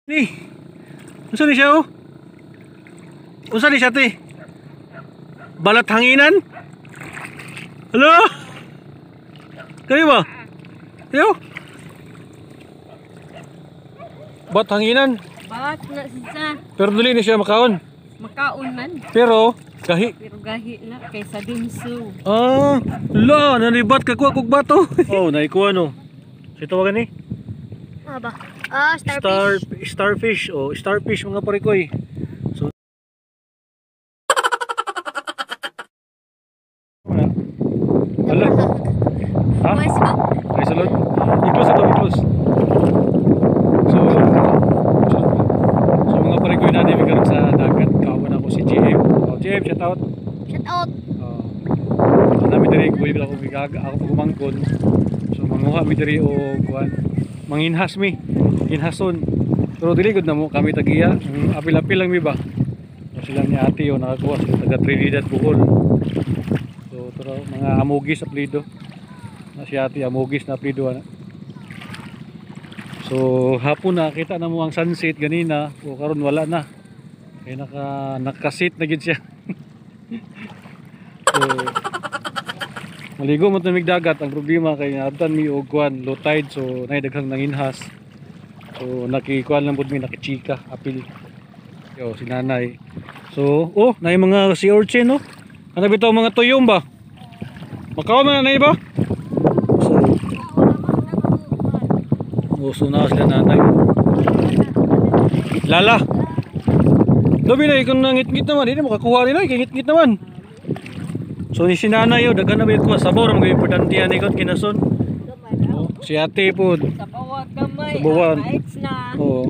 Ni, unsa ni siya oh? Unsa ni siya te? Balat hanginan? Hello? Kani ba? Yo. Balat hanginan. Bat na siya. Pero dili ni siya makaon. Makaon man. Pero gahi. Pero gahi na kaysa dinso. Ah, la, nanibat ka kuha kog bato. Oh, naikuha no. Si tawagan ni? Ah ba? Ah, starfish. Starfish. Oh, starfish mga parikoy. So Ala. Ha? Mas ba? Ay salud. I-close ito, i-close. So mga parikoy na din karon sa dagat. Kawan ako si GM. Oh, GM, shout out. Shout out. So namin diri kuy bila ko ako gumangkon. So manguha mi diri og kuan. Manginhas mi. Ginhason. Pero dili gud na mo kami tagiya. Apil-apil lang mi ba. So sila ni ate yo nakakuha sa taga Trinidad Bohol. So pero mga Amugis aplido. Na si ate Amugis na aplido ana. So hapon na kita na mo ang sunset ganina. O karon wala na. Kaya nakasit na gid siya. So maligo mo tamig dagat. Ang problema kay naabtan mi og kuan low tide, so nay daghang nanginhas. So nakikuan lang pud mi, nakichika apil yo si nanay. So oh nay mga sea urchin no. Ano bitaw mga tuyong ba? Makaw man nay ba? So na sila nanay. Lala. Labi na ikon nangit-ngit naman, hindi makakuha rin ay kingit-ngit naman. So ni si nanay yo daghan na ba ko sabor ang importante ani kon kinason. Oh, si ate po. Sa bawat kamay. Sabawan. Bites na. Oh.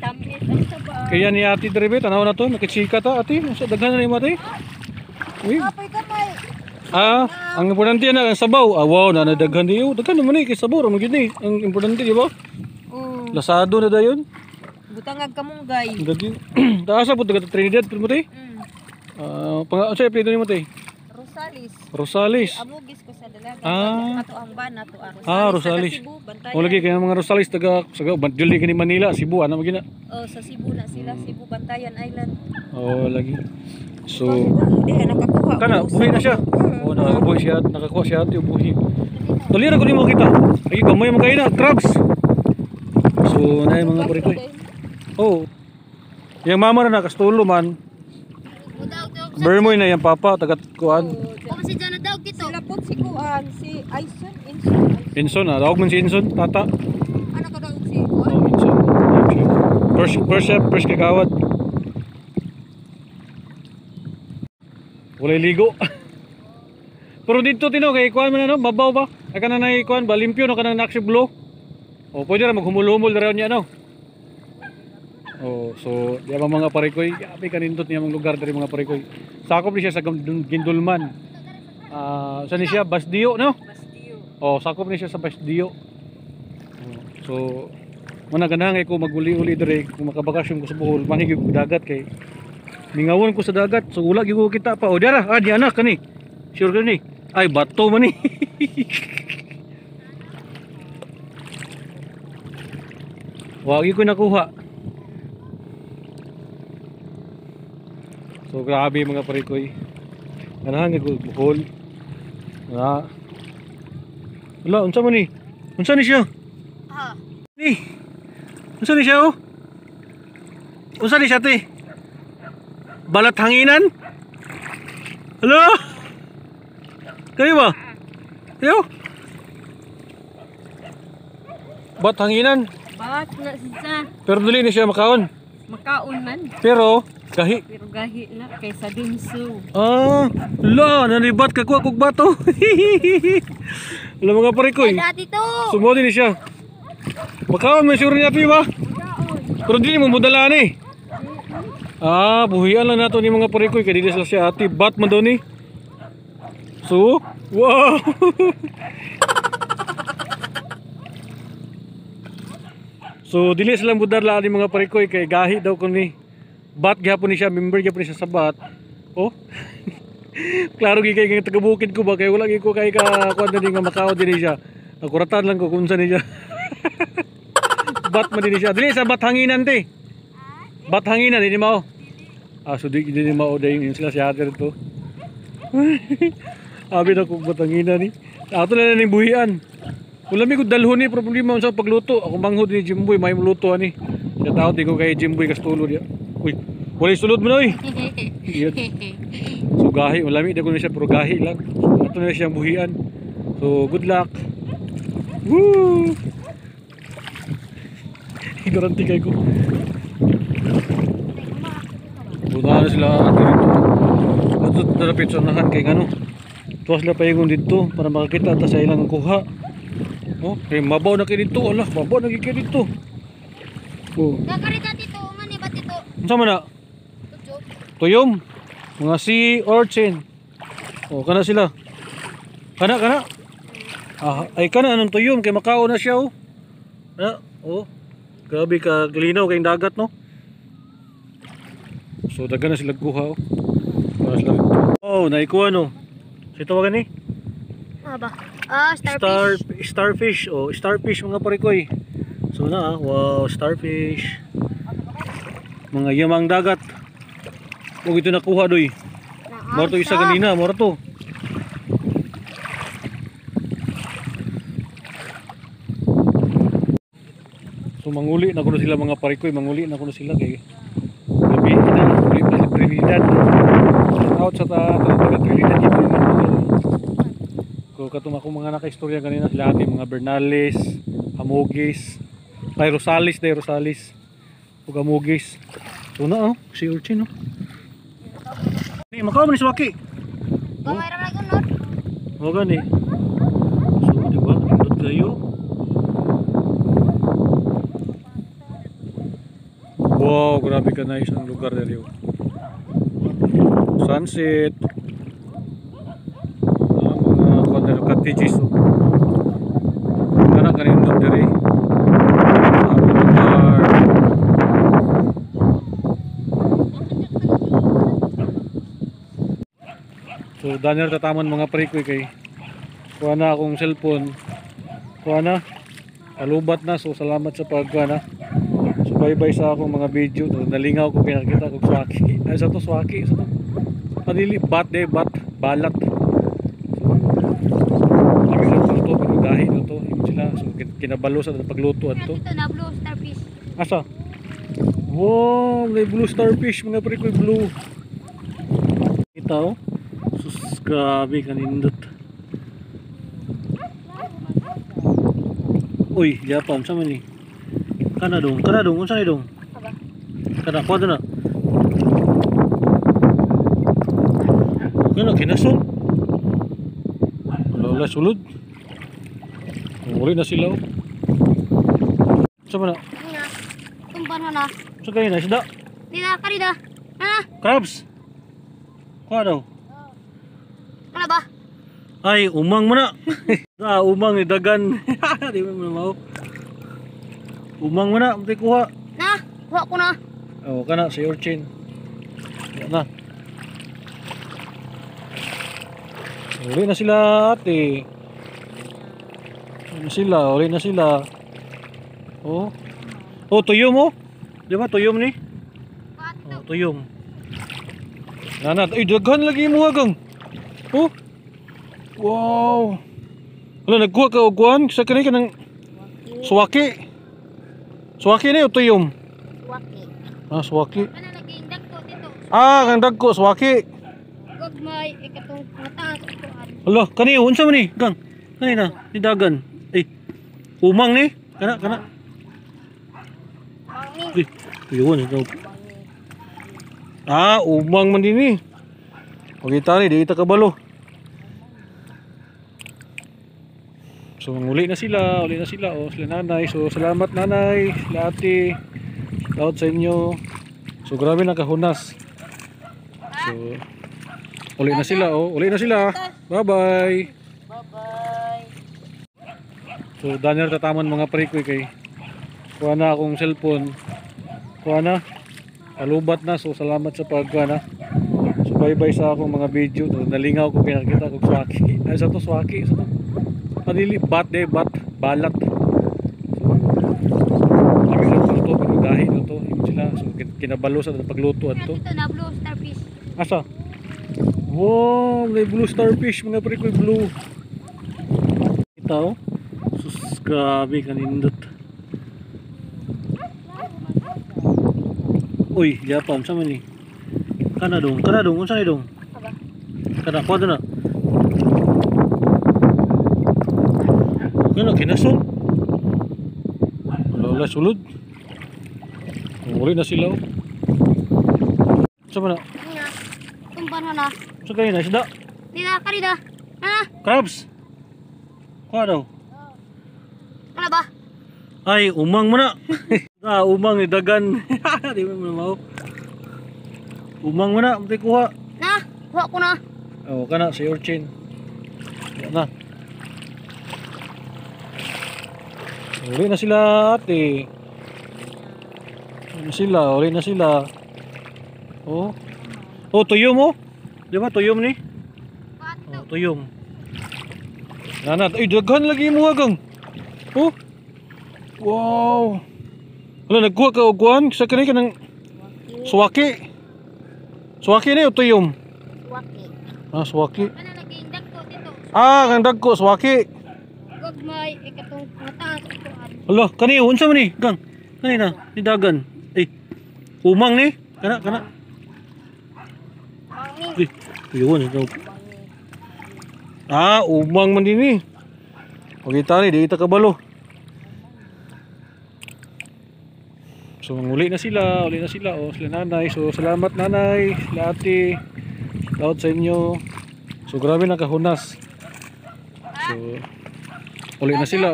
Tamis ang sabaw. Kaya ni ate dere tanaw na to, nakitsika ta ate. Sa daghan na ni mo ate. Uy. Apay kamay. Ah, ang importante na ang sabaw. Ah, wow, na daghan diyo. Daghan naman ni kay sabor mo gid ni. Ang importante di ba? Lasado na dayon. Butangag kamunggay. Dagi. Taasa po taga Trinidad pud mo te. Ah, sa apelyido nimo te? Rosales. Rosales. Amugis ko sa dalaga. Ah. Ato ang bana to Rosales. Ah, Rosales. Sa Cebu, Bantayan. O lagi kaya mga Rosales taga dili kini Manila, Cebu ana mo gina. Oh, sa Cebu na sila, Cebu Bantayan Island. Oh, lagi. So, Nakakuha. kana buhi na siya. Oh, nakabuhi siya, nakakuha siya ate buhi. Tulira ko nimo kita. Ay gamay man kay na crabs. So, nay mga parikoy. Oh. Yang mama na nakastulo man. Bermoy na yang papa taga kuan. Kung si Jana daw kito. Sila po si Kuan, si Aison, Inson na, dawag man si Inson, tata. Ano ka daw si Kuan? Oh, Inson. First kagawad. Walay ligo. Pero dito tino kay kuan man ano, mabaw ba? Ay kana nay kuan ba limpyo no kanang naksiblo. O pwede ra maghumul-humol dira niya no. Oh, so di ba mga parikoy, abi kanindot niya mga lugar diri mga parikoy. Sakop ni siya sa Gindulman. Ah, saan ni siya? Basdio no? Basdio. Oh, sakop ni siya sa Basdio. So, muna ganahan ko maguli-uli diri kung makabakasyon ko sa Bohol, manhigig ko dagat kay mingawon ko sa dagat. So wala gyud ko kita pa. O diara, di anak kani. Sure kani. Ay bato man ni. Wagi ko nakuha. So grabe mga parikoy. Ganahan ko Bohol. Na. Wala, unsa man ni? Unsa ni siya? Ah. Ni. Unsa ni siya oh? Unsa ni siya te? Balat hanginan? Hello? Kani ba? Yo. Balat hanginan. Bat na siya. Pero dili ni siya makaon. Makaon man. Pero gahi. Pero gahi na kaysa dinso. Ah, la, nanibat ka kuha kog bato. Wala mga parikoy. Dati to. Sumuli ni siya. Makaon may sure niya ba? Pero dili mo mudala ni. Ah, buhian lang nato ni mga parikoy kay dili sila si ate bat man daw ni. So, wow. So dili sila mudala ni mga parikoy kay gahi daw kun ni. Bat gyapon ni siya, member gyapon ni siya sa bat. Oh. Klaro gi kay taga-bukid ko ba kay wala gi ko kay ka kuan din nga Macau din siya. Nakuratan lang ko kung saan niya. bat man din siya. Dili sa bat hanginan te. Bat hanginan hindi mao. Ah, so di mao day yun sila si ate to. Abi na kung bat hanginan ni. Ato na ning buhian. Wala mi ko dalhon ni problema sa pagluto. Ako manghod ni Jimboy may luto ani. Sa tao di ko kay Jimboy kastulo dia. Uy, wala sulod mo na oy. So gahi, wala mi di ko na siya pero gahi lang. So ato na siyang buhian. So good luck. Woo! Garanti kay ko. Buta na sila ate dito. Ato narapit sa unahan kay ano. Tuwas na paingon dito para makakita ta sa ilang kuha. Oh, kay mabaw na kay dito. Ala, mabaw na kay dito. Oh. Kakarita dito, mani ba dito? Unsa man na? Tujo. Tuyom. Mga sea urchin. Oh, kana sila. Kana. Ah, ay kana anong tuyom kay makao na siya oh. Ana, oh. Grabe ka linaw kay dagat no. So daghan na sila kuha oh. Para sila. Oh, naikuha no. Si tawagan ni? Ba? Ah, starfish. Starfish. Oh, starfish mga parikoy. So na, wow, starfish. Mga yamang dagat. Huwag ito nakuha doy. Moro to isa ganina, moro to. So manguli na kuno sila mga parikoy, manguli na kuno sila kay gabi na uli pa sa Trinidad. Out sa taga Trinidad dito. Ko katong ako mga naka-istorya kanina sila ati mga Bernales, Hamugis, ay Rosales, ug Hamugis. So na oh, si urchin oh. Ni makaw man ni Swaki. Gamay ra lang gunod. O gani. So di ba? Indot kayo. Wow, grabe ka nice ang lugar dito. Sunset. Mga kontra cottages. Kana kanin doon diri. So Daniel tataman mga pre-koy kay kuha na akong cellphone. Kuha na. Alubat na, so salamat sa pagkuha na. So bye-bye sa akong mga video. Nalingaw ko pinakita kong swaki. Ay sa to swaki, sa to. Padili bat balat. So kami lang to pero gahi na to. Yung sila so kinabalo sa pagluto adto. Ito na blue starfish. Asa? Wow, may blue starfish mga pre-koy blue. Kita oh. Sus, grabe kanindot. Uy, Japan sama ni. Kana dong, unsa ni dong? Aba. Kana kuha na. Kana kinason. Wala sulod. Uli na sila. Sama na. Ina. Tumban na. Sa kanina isda. Dina karida. Ha? Crabs. Kuha daw. Ano ba? Ay, umang mo na. Umang ni dagan. Di mo mau. Umang mo na, mati kuha. Na, kuha ko na. Oh, kana si urchin. Na. Uli na sila ate. Uli na sila. Oh. Oh, tuyom oh. Di ba tuyom ni? Oh, tuyom. Nanat, ay daghan lagi mo hagang. Oh. Wow. Wala nagkuha ka og kuan sa kanay kanang swaki. Swaki ni o tuyom? Swaki. Ah, swaki. Ano naging dagko dito? Ah, kang dagko swaki. Gagmay ikatong mataas ikuan. Hala, kani unsa man ni? Gang. Kani na, ni dagan. Ay. Umang ni? Kana. Mangi. Yun, ikaw. Ah, umang man din ni. Pagita ni, di kita kabalo. So, uli na sila. Oh, sila nanay. So, salamat nanay, sila ate. Shout sa inyo. So, grabe nakahunas. So, uli na sila. Bye-bye. Bye-bye. So, Daniel tataman mga pre-koy kay kuha na akong cellphone. Kuha na. Alubat na. So, salamat sa pagkuha na. So, bye-bye sa akong mga video. Nalingaw ko pinakita kong swaki. Ay, sa to swaki. Sa to. Padili bat balat. So, kinabalo sa pagluto adto. Dito na blue starfish. Asa? Wow, may blue starfish mga pre ko blue. Ito, sus grabe kanindot. Uy, Japan sama ni. Kana dong, unsa ni dong? Aba. Kana ko na. Kana kinason. Wala sulod. Uli na sila. Sama na. Ina. Tumban na. Sa kanina isda. Dina kanina. Na. Crabs. Kuha daw. Kana ba? Ay, umang mo na. Umang ni dagan. Di mo mau. Umang mo na, mati kuha. Na. Kuha ko na. Oh, kana si urchin. Yan na. Uli na sila ate. Uli na sila. Oh. Oh, tuyom mo. Di ba tuyom ni? Oh, tuyom. Nanat, ay daghan lagi mo agang. Oh. Wow. Wala nagkuha ka og kuan sa kani kanang suwaki. Suwaki ni o tuyom? Waki. Ah, suwaki. Ano naging dagko dito? Ah, kang dagko suwaki. Gagmay ikatong mataas ikuan. Hala, kani unsa man ni? Gang. Kani na, ni dagan. Ay. Umang ni? Kana. Bangi. Yun, ito. Ah, umang man din ni. Pagita ni, di kita kabalo. So, uli na sila. Oh, sila nanay. So, salamat nanay, sila ate. Laot sa inyo. So, grabe na kahunas. So, uli na sila.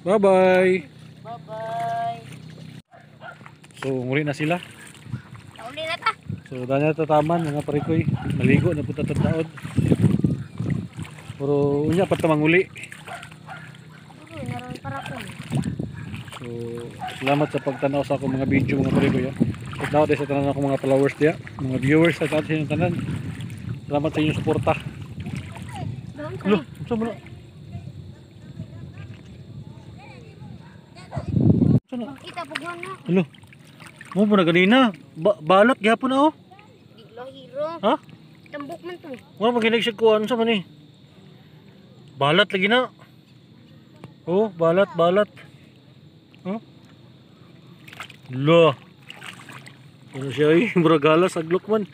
Bye-bye. Bye-bye. So, uli na sila. Nauli na ta. So, dahil na tataman, mga parikoy. Maligo na po tatataod. Pero, unya pa tamang uli. Naroon para ko. So, salamat sa pagtanaw sa akong mga video, mga parikoy. At daw sa tanan akong mga followers diya, mga viewers sa atin sa tanan. Salamat sa inyong suporta. Doon ka. Hello, saan mo na? Saan na? Kita pagwan na. Hello. Mo po na ganina. Balat gyapon na oh. Di hero. Ha? Tambok man to. Wala maginig siya ko ano sa man eh. Balat lagi na. Oh, balat. Huh? Lo. Ano siya eh, murag galas aglok man.